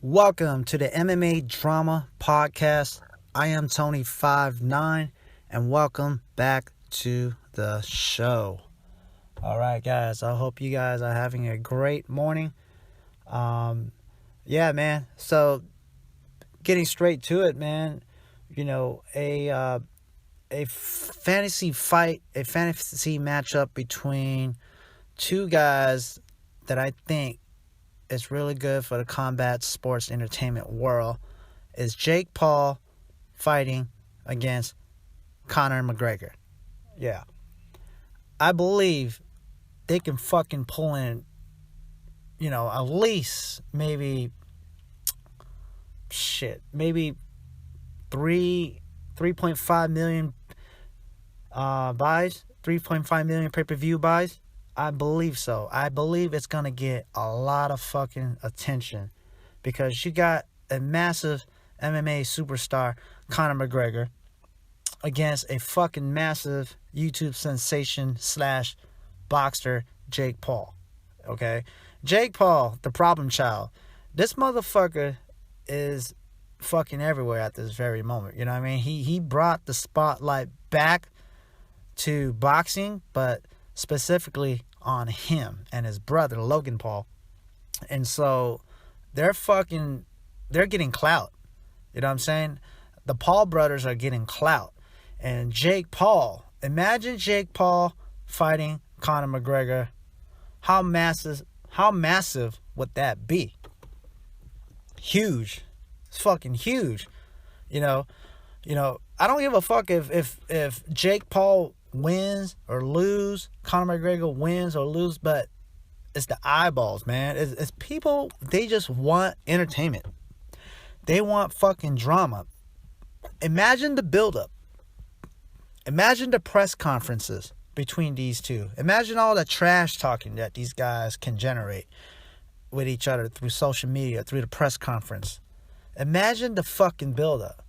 Welcome to the MMA Drama podcast. I am Tony59 and welcome back to the show. All right, guys, I hope you guys are having a great morning. Yeah, man. So, getting straight to it, man. You know, a fantasy fight, a fantasy matchup between two guys that I think is really good for the combat sports entertainment world is Jake Paul fighting against Conor McGregor. Yeah. I believe they can fucking pull in, at least maybe 3.5 million buys, 3.5 million pay-per-view buys. I believe so. I believe it's going to get a lot of fucking attention because you got a massive MMA superstar, Conor McGregor, against a fucking massive YouTube sensation / boxer, Jake Paul. Okay? Jake Paul, the problem child. This motherfucker is fucking everywhere at this very moment. You know what I mean? He brought the spotlight back to boxing, but specifically on him and his brother Logan Paul. And so they're getting clout. You know what I'm saying? The Paul brothers are getting clout. And Jake Paul, imagine Jake Paul fighting Conor McGregor. How massive would that be? Huge. It's fucking huge. You know, I don't give a fuck if Jake Paul wins or lose, Conor McGregor wins or lose, but it's the eyeballs, man. It's people, they just want entertainment. They want fucking drama. Imagine the buildup. Imagine the press conferences between these two. Imagine all the trash talking that these guys can generate with each other through social media, through the press conference. Imagine the fucking buildup.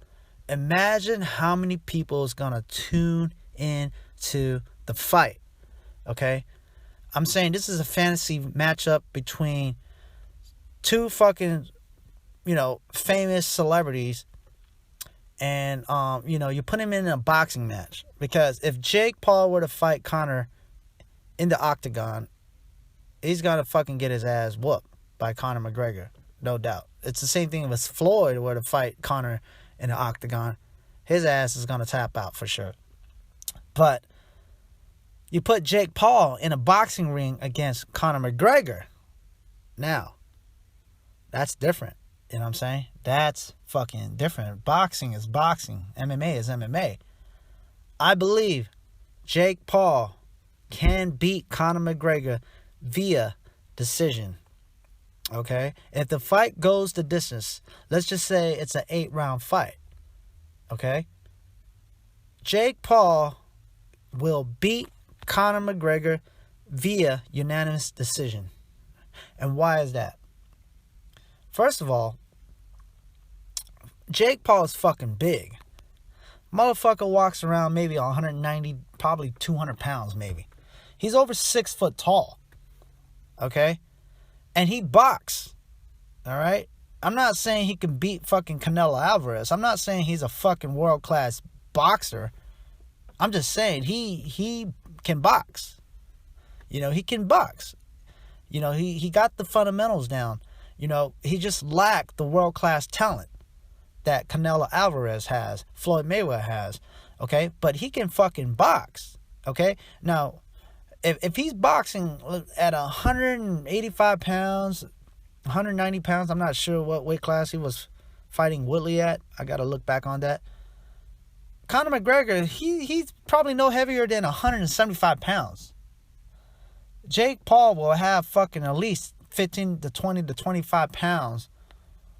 Imagine how many people is gonna tune in to the fight. Okay? I'm saying this is a fantasy matchup between two fucking, famous celebrities. And, you put him in a boxing match. Because if Jake Paul were to fight Conor in the octagon, he's gonna fucking get his ass whooped by Conor McGregor. No doubt. It's the same thing if Floyd were to fight Conor in the octagon. His ass is gonna tap out for sure. But you put Jake Paul in a boxing ring against Conor McGregor. Now, that's different. You know what I'm saying? That's fucking different. Boxing is boxing. MMA is MMA. I believe Jake Paul can beat Conor McGregor via decision. Okay? If the fight goes the distance, let's just say it's an 8-round fight. Okay? Jake Paul will beat Conor McGregor via unanimous decision. And why is that? First of all, Jake Paul is fucking big. Motherfucker walks around maybe 190, probably 200 pounds maybe. He's over 6 foot tall. Okay? And he boxes. Alright? I'm not saying he can beat fucking Canelo Alvarez. I'm not saying he's a fucking world-class boxer. I'm just saying he can box. He can box. He got the fundamentals down. He just lacked the world-class talent that Canelo Alvarez has, Floyd Mayweather has, okay? But he can fucking box, okay? Now, if he's boxing at 185 pounds, 190 pounds, I'm not sure what weight class he was fighting Woodley at. I got to look back on that. Conor McGregor, he's probably no heavier than 175 pounds. Jake Paul will have fucking at least 15 to 20 to 25 pounds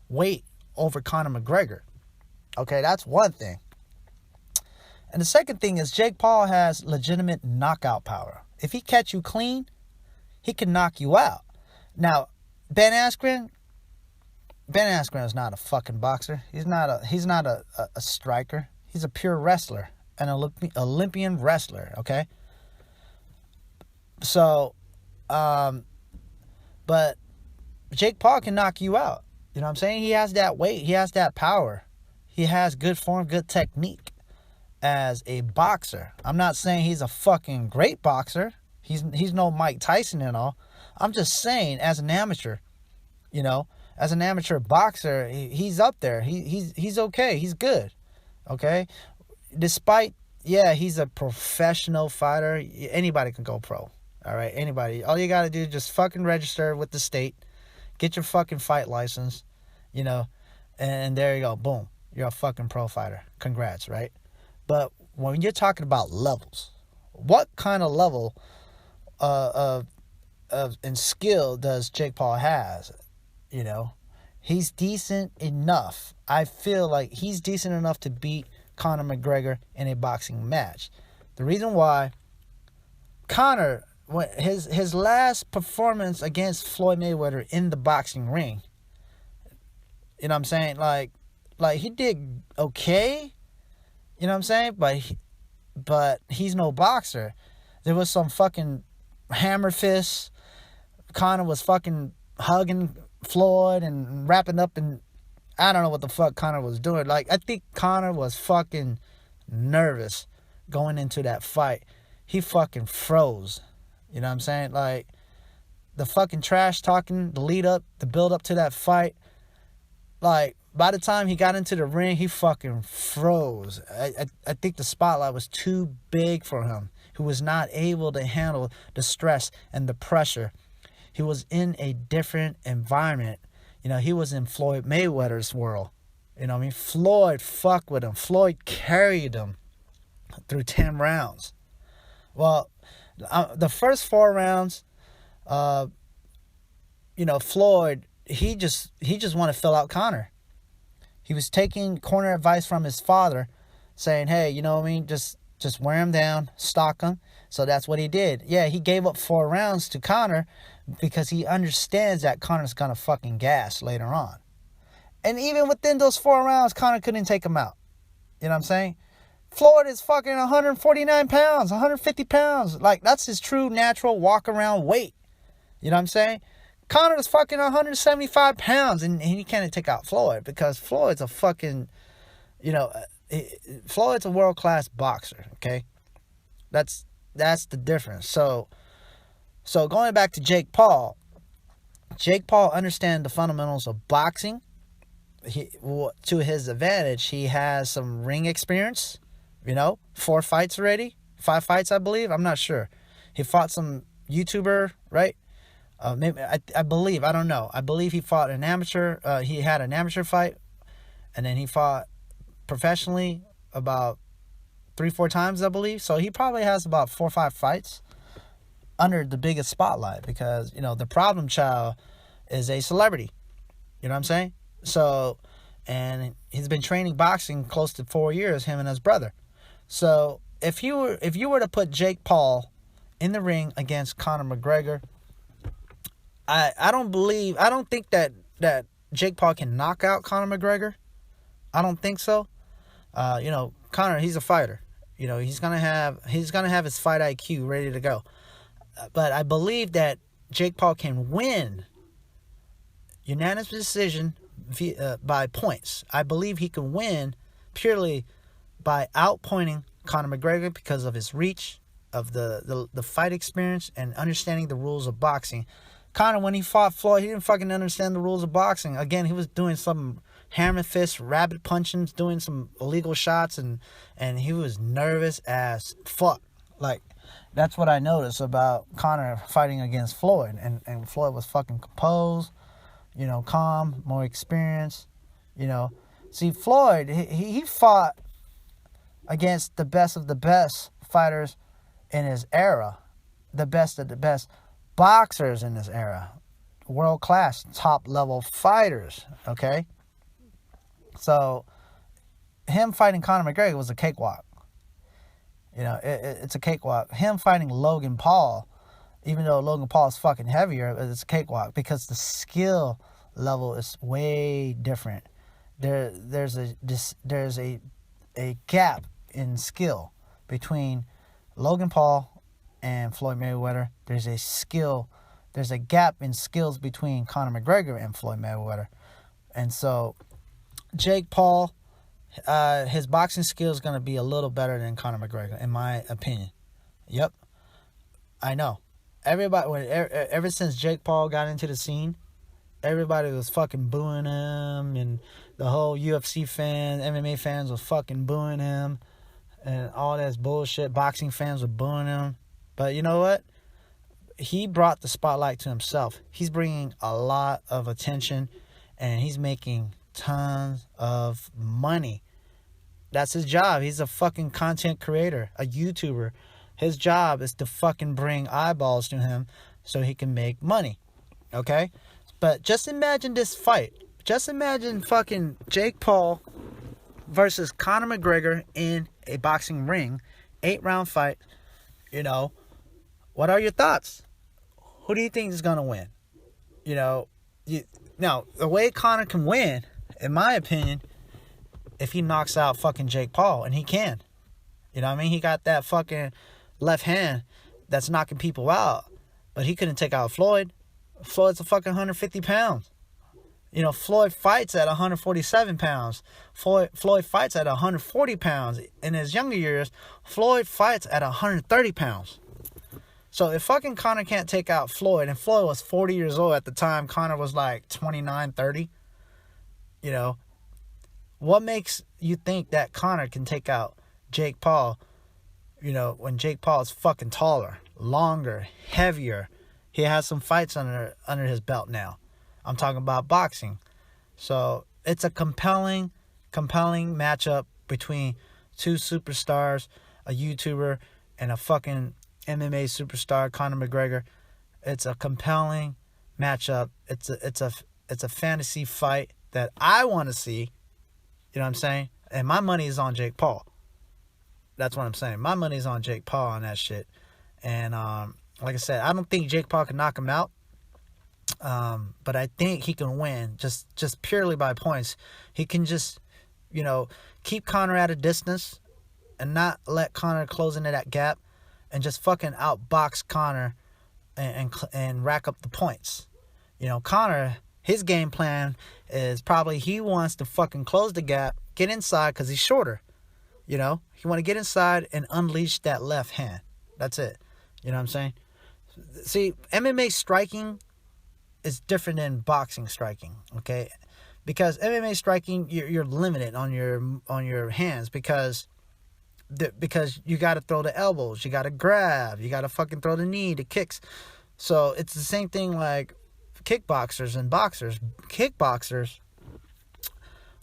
weight over Conor McGregor. Okay, that's one thing. And the second thing is Jake Paul has legitimate knockout power. If he catch you clean, he can knock you out. Now, Ben Askren is not a fucking boxer. He's not a striker. He's a pure wrestler, an Olympian wrestler, okay? So, but Jake Paul can knock you out. You know what I'm saying? He has that weight. He has that power. He has good form, good technique as a boxer. I'm not saying he's a fucking great boxer. He's no Mike Tyson and all. I'm just saying, as an amateur, you know, as an amateur boxer, he's up there. He's okay. He's good. Okay? Despite, yeah, he's a professional fighter. Anybody can go pro. All right? Anybody. All you got to do is just fucking register with the state. Get your fucking fight license, you know, and there you go. Boom. You're a fucking pro fighter. Congrats, right? But when you're talking about levels, what kind of level of and skill does Jake Paul has? You know, he's decent enough. I feel like he's decent enough to beat Conor McGregor in a boxing match. The reason why Conor, his last performance against Floyd Mayweather in the boxing ring, you know what I'm saying? Like he did okay, you know what I'm saying? But he's no boxer. There was some fucking hammer fists. Conor was fucking hugging Floyd and wrapping up, and I don't know what the fuck Conor was doing. Like, I think Conor was fucking nervous going into that fight. He fucking froze. You know what I'm saying? Like, the fucking trash talking, the lead up, the build up to that fight. Like, by the time he got into the ring, he fucking froze. I think the spotlight was too big for him. He was not able to handle the stress and the pressure. He was in a different environment. You know, he was in Floyd Mayweather's world. You know what I mean? Floyd fucked with him. Floyd carried him through 10 rounds. Well, the first 4 rounds, you know, Floyd, he just wanted to fill out Conor. He was taking corner advice from his father, saying, hey, you know what I mean? Just wear him down, stalk him. So that's what he did. Yeah, he gave up 4 rounds to Conor because he understands that Conor's going to fucking gas later on. And even within those 4 rounds, Conor couldn't take him out. You know what I'm saying? Floyd is fucking 149 pounds, 150 pounds. Like, that's his true natural walk-around weight. You know what I'm saying? Conor is fucking 175 pounds, and he can't take out Floyd because Floyd's a fucking, you know, Floyd's a world-class boxer, okay? That's the difference. So going back to Jake Paul understands the fundamentals of boxing. To his advantage, he has some ring experience, you know, 4 fights already, 5 fights, I believe. I'm not sure. He fought some YouTuber, right? Maybe I believe, I don't know. I believe he fought an amateur. He had an amateur fight, and then he fought professionally about 3-4 times, I believe. So he probably has about 4 or 5 fights under the biggest spotlight because, you know, the problem child is a celebrity. You know what I'm saying? So, and he's been training boxing close to 4 years, him and his brother. So if you were to put Jake Paul in the ring against Conor McGregor, I don't think that Jake Paul can knock out Conor McGregor. I don't think so. You know, Conor, he's a fighter. You know, he's gonna have his fight IQ ready to go. But I believe that Jake Paul can win unanimous decision by points. I believe he can win purely by outpointing Conor McGregor because of his reach, of the fight experience, and understanding the rules of boxing. Conor, when he fought Floyd, he didn't fucking understand the rules of boxing. Again, he was doing some hammer fist, rabbit punching, doing some illegal shots, and he was nervous as fuck. Like, that's what I noticed about Conor fighting against Floyd. And Floyd was fucking composed, you know, calm, more experienced, you know. See, Floyd, he fought against the best of the best fighters in his era. The best of the best boxers in this era. World-class, top-level fighters, okay? So, him fighting Conor McGregor was a cakewalk. You know, it's a cakewalk. Him fighting Logan Paul, even though Logan Paul is fucking heavier, it's a cakewalk because the skill level is way different. There's a gap in skill between Logan Paul and Floyd Mayweather. There's a gap in skills between Conor McGregor and Floyd Mayweather. And so Jake Paul, his boxing skill is going to be a little better than Conor McGregor, in my opinion. Yep, I know. Everybody, ever since Jake Paul got into the scene, everybody was fucking booing him, and the whole UFC fans, MMA fans was fucking booing him, and all that bullshit. Boxing fans were booing him. But you know what? He brought the spotlight to himself. He's bringing a lot of attention, and he's making tons of money. That's his job. He's a fucking content creator, a YouTuber. His job is to fucking bring eyeballs to him so he can make money. Okay? But just imagine this fight. Just imagine fucking Jake Paul versus Conor McGregor in a boxing ring. 8-round fight. You know, what are your thoughts? Who do you think is going to win? You know, now, the way Conor can win, in my opinion, if he knocks out fucking Jake Paul, and he can. You know what I mean? He got that fucking left hand that's knocking people out. But he couldn't take out Floyd. Floyd's a fucking 150 pounds. You know, Floyd fights at 147 pounds. Floyd fights at 140 pounds. In his younger years, Floyd fights at 130 pounds. So if fucking Conor can't take out Floyd, and Floyd was 40 years old at the time, Conor was like 29, 30, you know, what makes you think that Conor can take out Jake Paul, you know, when Jake Paul is fucking taller, longer, heavier? He has some fights under his belt now. I'm talking about boxing. So it's a compelling matchup between two superstars, a YouTuber and a fucking MMA superstar, Conor McGregor. It's a compelling matchup. It's a fantasy fight that I want to see. You know what I'm saying? And my money is on Jake Paul. That's what I'm saying. My money is on Jake Paul on that shit. And like I said, I don't think Jake Paul can knock him out. But I think he can win just purely by points. He can just, you know, keep Conor at a distance and not let Conor close into that gap, and just fucking outbox Conor and rack up the points. You know, Conor, his game plan is probably he wants to fucking close the gap, get inside because he's shorter. You know, he want to get inside and unleash that left hand. That's it. You know what I'm saying? See, MMA striking is different than boxing striking, okay? Because MMA striking, you're limited on your hands because you got to throw the elbows, you got to grab, you got to fucking throw the knee, the kicks. So it's the same thing like kickboxers and boxers. Kickboxers,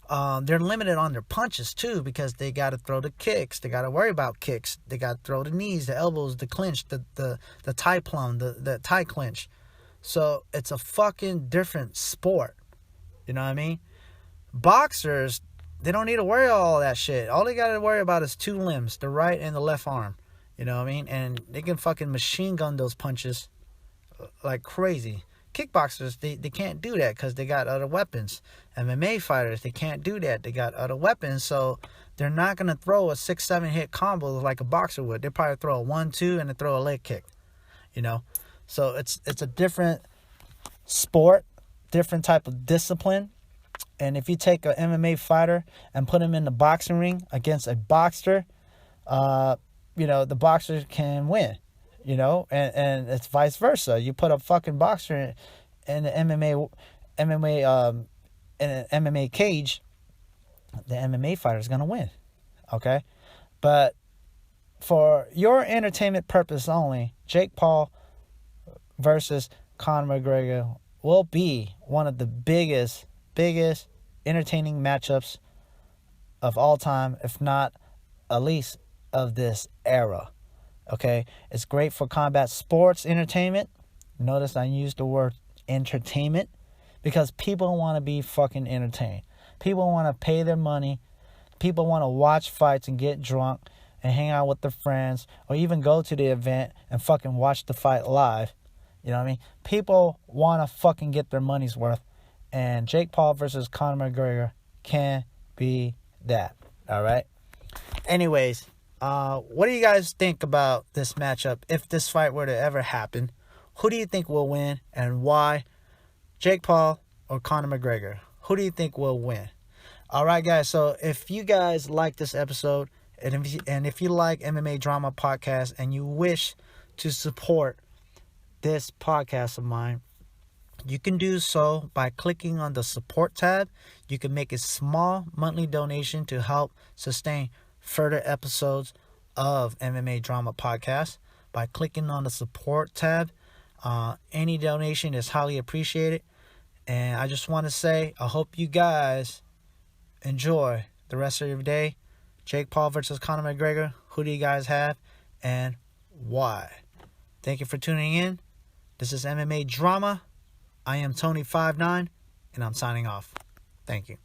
they're limited on their punches too because they got to throw the kicks. They got to worry about kicks. They got to throw the knees, the elbows, the clinch, the tie plum, the tie clinch. So it's a fucking different sport. You know what I mean? Boxers, they don't need to worry about all that shit. All they got to worry about is two limbs, the right and the left arm. You know what I mean? And they can fucking machine gun those punches like crazy. Kickboxers, they can't do that because they got other weapons. MMA fighters, they can't do that. They got other weapons, so they're not going to throw a 6-7 hit combo like a boxer would. They probably throw a 1-2 and they throw a leg kick. You know? So it's a different sport, different type of discipline. And if you take an MMA fighter and put him in the boxing ring against a boxer, you know, the boxer can win. You know, and it's vice versa. You put a fucking boxer in an MMA cage, the MMA fighter is gonna win. Okay, but for your entertainment purpose only, Jake Paul versus Conor McGregor will be one of the biggest entertaining matchups of all time, if not at least of this era. Okay, it's great for combat sports entertainment. Notice I used the word entertainment because people want to be fucking entertained. People want to pay their money. People want to watch fights and get drunk and hang out with their friends, or even go to the event and fucking watch the fight live. You know what I mean? People want to fucking get their money's worth, and Jake Paul versus Conor McGregor can be that. All right. Anyways. What do you guys think about this matchup? If this fight were to ever happen, who do you think will win and why? Jake Paul or Conor McGregor? Who do you think will win? All right, guys. So if you guys like this episode, and if you like MMA Drama podcast and you wish to support this podcast of mine, you can do so by clicking on the support tab. You can make a small monthly donation to help sustain further episodes of MMA Drama podcast by clicking on the support tab. Any donation is highly appreciated. And I just want to say, I hope you guys enjoy the rest of your day. Jake Paul versus Conor McGregor. Who do you guys have and why? Thank you for tuning in. This is MMA Drama. I am Tony59 and I'm signing off. Thank you.